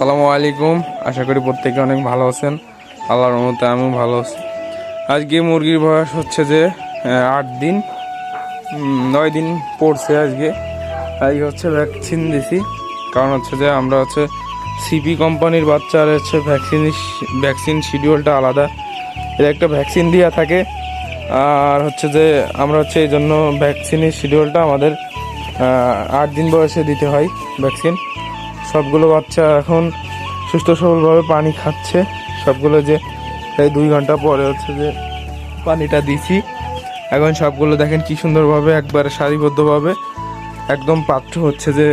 আসসালামু আলাইকুম। আশা করি প্রত্যেকে অনেক ভালো আছেন। আল্লাহর রহমতে আমিও ভালো আছি। আজকে মুরগির বয়স হচ্ছে যে 8 দিন 9 দিন পড়ছে। আজকে হচ্ছে ভ্যাকসিন দিছি, কারণ হচ্ছে যে আমরা হচ্ছে সিপি কোম্পানির বাচ্চার হচ্ছে ভ্যাকসিন শিডিউলটা আলাদা। এর একটা ভ্যাকসিন দেওয়া থাকে, আর হচ্ছে যে আমরা হচ্ছে এই জন্য ভ্যাকসিনের শিডিউলটা আমাদের 8 দিন বয়সে দিতে হয় ভ্যাকসিন। সবগুলো বাচ্চা এখন সুস্থ সবলভাবে পানি খাচ্ছে। সবগুলো যে প্রায় 2 ঘন্টা পরে হচ্ছে যে পানিটা দিছি। এখন সবগুলো দেখেন কি সুন্দরভাবে একবারে সারিবদ্ধভাবে একদম পাত্র হচ্ছে যে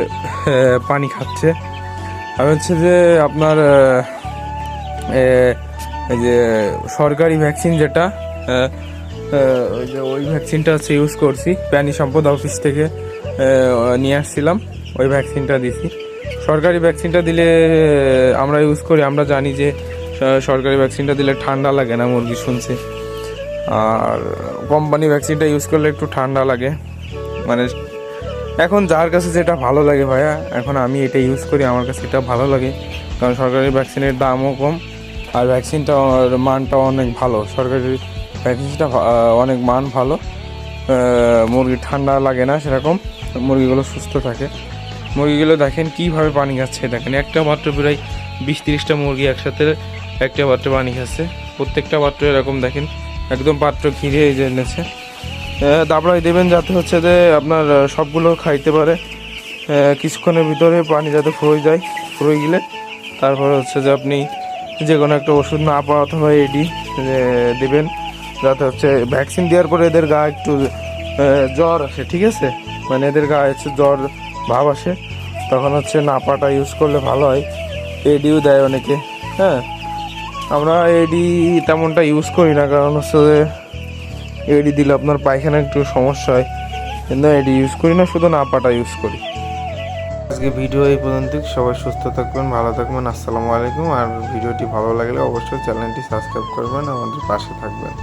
পানি খাচ্ছে। আর হচ্ছে যে আপনার এই যে সরকারি ভ্যাকসিন যেটা ওই ভ্যাকসিনটা হচ্ছে ইউজ করছি, প্রাণী সম্পদ অফিস থেকে নিয়ে আসছিলাম, ওই ভ্যাকসিনটা দিছি। সরকারি ভ্যাকসিনটা দিলে আমরা ইউজ করি, আমরা জানি যে সরকারি ভ্যাকসিনটা দিলে ঠান্ডা লাগে না মুরগি, শুনছি। আর কোম্পানি ভ্যাকসিনটা ইউজ করলে একটু ঠান্ডা লাগে। মানে এখন যার কাছে যেটা ভালো লাগে ভাইয়া, এখন আমি এটা ইউজ করি, আমার কাছে এটা ভালো লাগে। কারণ সরকারি ভ্যাকসিনের দামও কম, আর ভ্যাকসিনটা মানটাও অনেক ভালো। সরকারি ভ্যাকসিনটা অনেক মান ভালো, মুরগি ঠান্ডা লাগে না সেরকম, মুরগিগুলো সুস্থ থাকে। মুরগিগুলো দেখেন কীভাবে পানি খাচ্ছে, দেখেন একটা পাত্র প্রায় 20-30টা মুরগি একসাথে একটা পাত্রে পানি খাচ্ছে। প্রত্যেকটা পাত্র এরকম দেখেন একদম পাত্র ঘিরে এনেছে। দাবড়াই দেবেন যাতে হচ্ছে যে আপনার সবগুলো খাইতে পারে। কিছুক্ষণের ভিতরে পানি যাতে ফুরোয় যায়, ফুরোয় গেলে তারপরে হচ্ছে যে আপনি যে কোনো একটা ওষুধ না পাওয়া অথবা এডি দেবেন, যাতে হচ্ছে ভ্যাকসিন দেওয়ার পরে এদের গা একটু জ্বর আসে, ঠিক আছে? মানে এদের গায়ে হচ্ছে জ্বর ভাব আসে, তখন হচ্ছে নাপাটা ইউজ করলে ভালো হয়। এডিও দেয় অনেকে। হ্যাঁ, আমরা এডি তেমনটা ইউজ করি না, কারণ হচ্ছে যে এডি দিলে আপনার পায়খানা একটু সমস্যা হয়, কিন্তু এডি ইউজ করি না, শুধু নাপাটা ইউজ করি। আজকে ভিডিও এই পর্যন্ত। সবাই সুস্থ থাকবেন, ভালো থাকবেন। আসসালামু আলাইকুম। আর ভিডিওটি ভালো লাগলে অবশ্যই চ্যানেলটি সাবস্ক্রাইব করবেন, আমাদের পাশে থাকবেন।